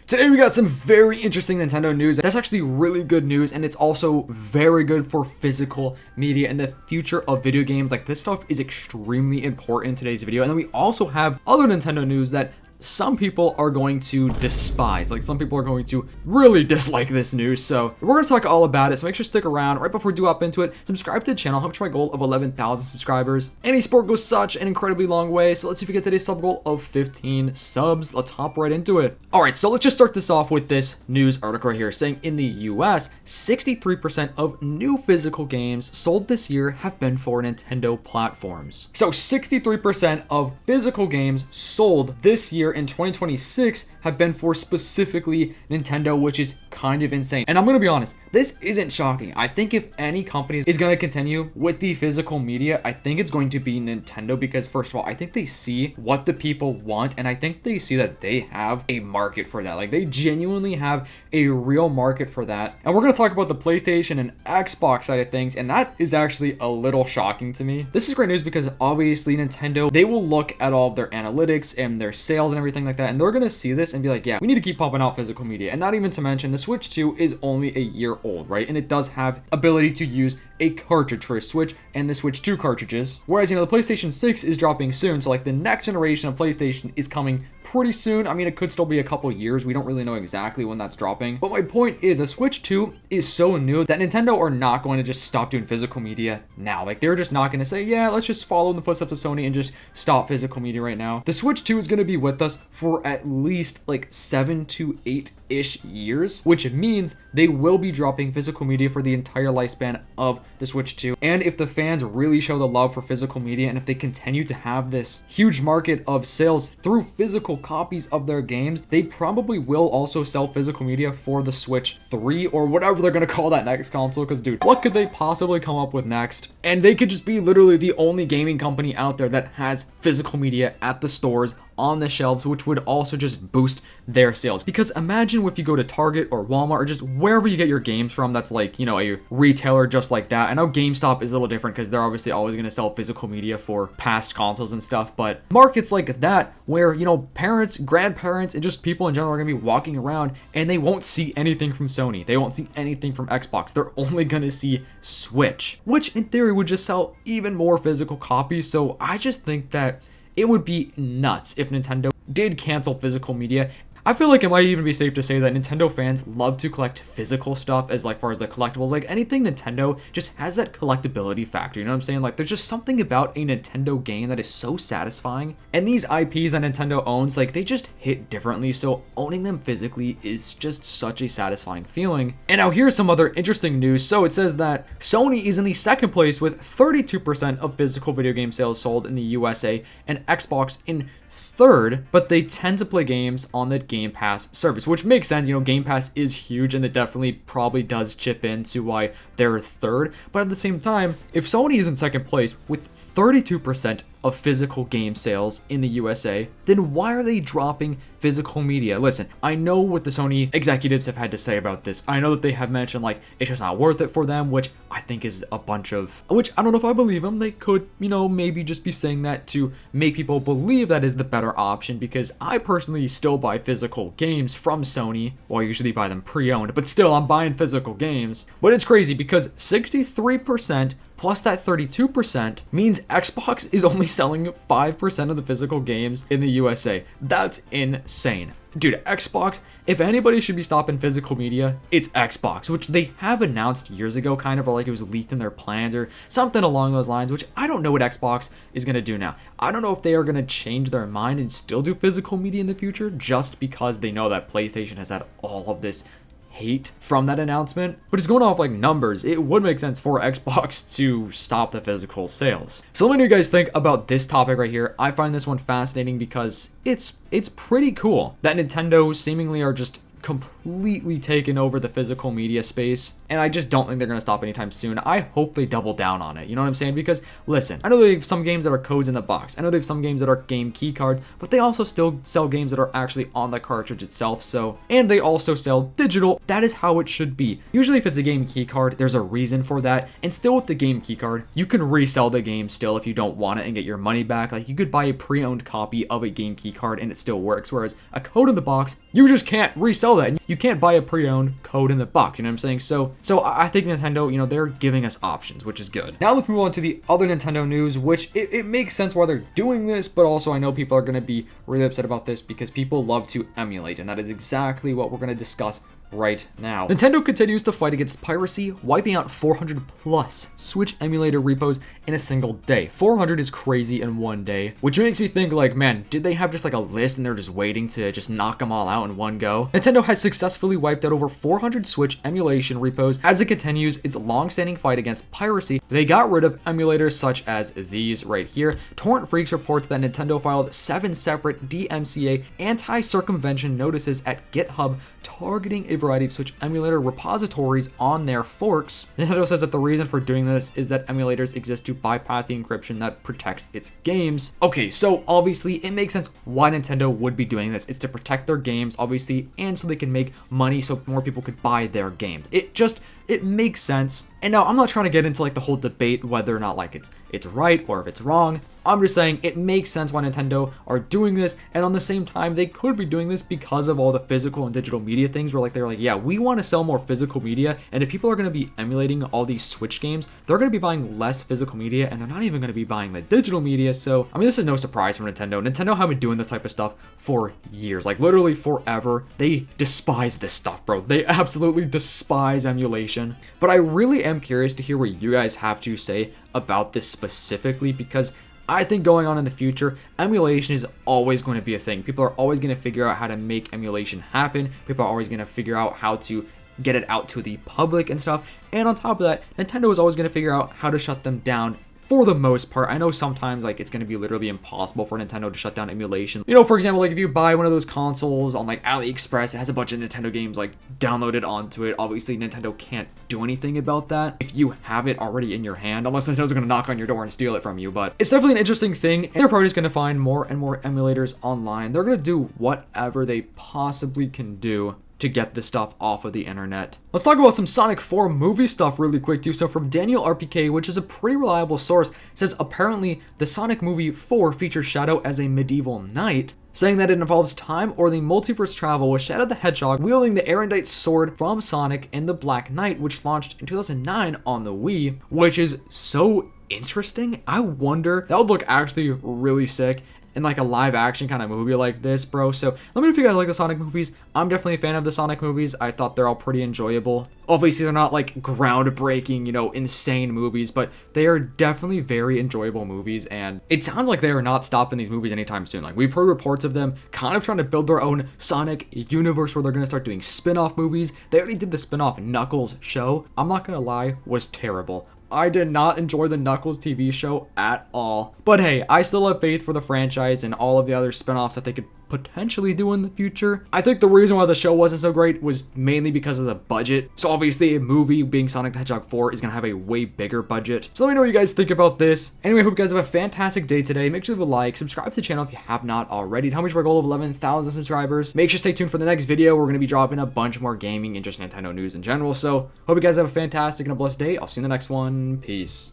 Today we got some very interesting Nintendo news. That's actually really good news, and it's also very good for physical media and the future of video games. Like, this stuff is extremely important in today's video. And then we also have other Nintendo news that some people are going to despise. Like, some people are going to really dislike this news. So we're going to talk all about it. So make sure to stick around. Right before we do hop into it, subscribe to the channel. Help reach my goal of 11,000 subscribers. Any sport goes such an incredibly long way. So let's see if we get today's sub goal of 15 subs. Let's hop right into it. All right, so let's just start this off with this news article right here saying in the US, 63% of new physical games sold this year have been for Nintendo platforms. So 63% of physical games sold this year in 2026 have been for specifically Nintendo, which is kind of insane. And I'm gonna be honest, this isn't shocking. I think if any company is gonna continue with the physical media, I think it's going to be Nintendo, because first of all, I think they see what the people want, and I think they see that they have a market for that. Like, they genuinely have a real market for that. And we're gonna talk about the PlayStation and Xbox side of things, and that is actually a little shocking to me. This is great news because obviously Nintendo, they will look at all of their analytics and their sales and everything like that, and they're gonna see this and be like, yeah, we need to keep pumping out physical media. And not even to mention, the Switch 2 is only a year old, right? And it does have ability to use a cartridge for a Switch and the Switch 2 cartridges. Whereas, the PlayStation 6 is dropping soon, so like the next generation of PlayStation is coming pretty soon. I mean, it could still be a couple years. We don't really know exactly when that's dropping. But my point is, a Switch 2 is so new that Nintendo are not going to just stop doing physical media now. Like, they're just not going to say, yeah, let's just follow in the footsteps of Sony and just stop physical media right now. The Switch 2 is going to be with us for at least like 7 to 8-ish years, which means they will be dropping physical media for the entire lifespan of the Switch 2. And if the fans really show the love for physical media, and if they continue to have this huge market of sales through physical copies of their games, they probably will also sell physical media for the Switch 3 or whatever they're gonna call that next console. Because dude, what could they possibly come up with next? And they could just be literally the only gaming company out there that has physical media at the stores on the shelves, which would also just boost their sales. Because imagine if you go to Target or Walmart or just wherever you get your games from, that's like, a retailer just like that. I know GameStop is a little different because they're obviously always going to sell physical media for past consoles and stuff, but markets like that where, parents, grandparents, and just people in general are going to be walking around and they won't see anything from Sony. They won't see anything from Xbox. They're only going to see Switch, which in theory would just sell even more physical copies. So I just think that it would be nuts if Nintendo did cancel physical media. I feel like it might even be safe to say that Nintendo fans love to collect physical stuff as far as the collectibles. Like, anything Nintendo just has that collectability factor, you know what I'm saying? Like, there's just something about a Nintendo game that is so satisfying. And these IPs that Nintendo owns, like, they just hit differently. So owning them physically is just such a satisfying feeling. And now here's some other interesting news. So it says that Sony is in the second place with 32% of physical video game sales sold in the USA, and Xbox in third, but they tend to play games on the Game Pass service, which makes sense. Game Pass is huge, and it definitely probably does chip into why they're third. But at the same time, if Sony is in second place with 32% of physical game sales in the USA, then why are they dropping physical media? Listen, I know what the Sony executives have had to say about this. I know that they have mentioned, like, it's just not worth it for them, which I think is a bunch of, which I don't know if I believe them. They could, maybe just be saying that to make people believe that is the better option, because I personally still buy physical games from Sony. Well, I usually buy them pre-owned, but still, I'm buying physical games. But it's crazy because 63% plus that 32% means Xbox is only selling 5% of the physical games in the USA. That's insane. Dude, Xbox, if anybody should be stopping physical media, it's Xbox, which they have announced years ago, kind of, or like it was leaked in their plans or something along those lines, which I don't know what Xbox is going to do now. I don't know if they are going to change their mind and still do physical media in the future just because they know that PlayStation has had all of this hate from that announcement. But it's going off like numbers, it would make sense for Xbox to stop the physical sales. So let me know what you guys think about this topic right here. I find this one fascinating because it's pretty cool that Nintendo seemingly are just completely taken over the physical media space, and I just don't think they're going to stop anytime soon. I hope they double down on it, you know what I'm saying? Because listen, I know they have some games that are codes in the box, I know they have some games that are game key cards, but they also still sell games that are actually on the cartridge itself. So, and they also sell digital. That is how it should be. Usually if it's a game key card, there's a reason for that, and still with the game key card, you can resell the game still if you don't want it and get your money back. Like, you could buy a pre-owned copy of a game key card and it still works, whereas a code in the box, you just can't resell that. You can't buy a pre-owned code in the box, you know what I'm saying? So I think Nintendo, you know, they're giving us options, which is good. Now let's move on to the other Nintendo news, which it makes sense why they're doing this, but also I know people are going to be really upset about this because people love to emulate, and that is exactly what we're going to discuss right now. Nintendo continues to fight against piracy, wiping out 400 plus Switch emulator repos in a single day. 400 is crazy in one day, which makes me think like, man, did they have just like a list and they're just waiting to just knock them all out in one go? Nintendo has successfully wiped out over 400 Switch emulation repos as it continues its long-standing fight against piracy. They got rid of emulators such as these right here. Torrent Freaks reports that Nintendo filed 7 separate DMCA anti-circumvention notices at GitHub targeting a variety of Switch emulator repositories on their forks. Nintendo says that the reason for doing this is that emulators exist to bypass the encryption that protects its games. Okay, so obviously it makes sense why Nintendo would be doing this. It's to protect their games, obviously, and so they can make money so more people could buy their games. It makes sense. And now I'm not trying to get into like the whole debate whether or not like it's right or if it's wrong. I'm just saying it makes sense why Nintendo are doing this, and on the same time they could be doing this because of all the physical and digital media things where like they're like, yeah, we want to sell more physical media, and if people are going to be emulating all these Switch games, they're going to be buying less physical media and they're not even going to be buying the digital media. So I mean, this is no surprise from Nintendo. Nintendo have been doing this type of stuff for years, like literally forever. They despise this stuff, bro. They absolutely despise emulation. But I really am curious to hear what you guys have to say about this specifically, because I think going on in the future, emulation is always going to be a thing. People are always going to figure out how to make emulation happen. People are always going to figure out how to get it out to the public and stuff. And on top of that, Nintendo is always going to figure out how to shut them down. For the most part, I know sometimes like it's going to be literally impossible for Nintendo to shut down emulation. You know, for example, like if you buy one of those consoles on like AliExpress, it has a bunch of Nintendo games like downloaded onto it. Obviously, Nintendo can't do anything about that if you have it already in your hand, unless Nintendo's going to knock on your door and steal it from you. But it's definitely an interesting thing. And they're probably just going to find more and more emulators online. They're going to do whatever they possibly can do to get this stuff off of the internet. Let's talk about some Sonic 4 movie stuff really quick too. So from Daniel RPK, which is a pretty reliable source, says apparently the Sonic movie 4 features Shadow as a medieval knight, saying that it involves time or the multiverse travel with Shadow the Hedgehog wielding the erudite sword from Sonic in the Black Knight, which launched in 2009 on the Wii, which is so interesting. I wonder, that would look actually really sick in like a live action kind of movie like this, bro. So let me know if you guys like the Sonic movies. I'm definitely a fan of the Sonic movies. I thought they're all pretty enjoyable. Obviously, they're not like groundbreaking, you know, insane movies, but they are definitely very enjoyable movies. And it sounds like they are not stopping these movies anytime soon. Like, we've heard reports of them kind of trying to build their own Sonic universe where they're going to start doing spin-off movies. They already did the spin-off Knuckles show. I'm not going to lie, was terrible. I did not enjoy the Knuckles TV show at all. But hey, I still have faith for the franchise and all of the other spin-offs that they could potentially do in the future. I think the reason why the show wasn't so great was mainly because of the budget. So obviously a movie being Sonic the Hedgehog 4 is going to have a way bigger budget. So let me know what you guys think about this. Anyway, I hope you guys have a fantastic day today. Make sure to leave a like, subscribe to the channel if you have not already. Tell me our goal of 11,000 subscribers. Make sure to stay tuned for the next video. We're going to be dropping a bunch more gaming and just Nintendo news in general. So hope you guys have a fantastic and a blessed day. I'll see you in the next one. Peace.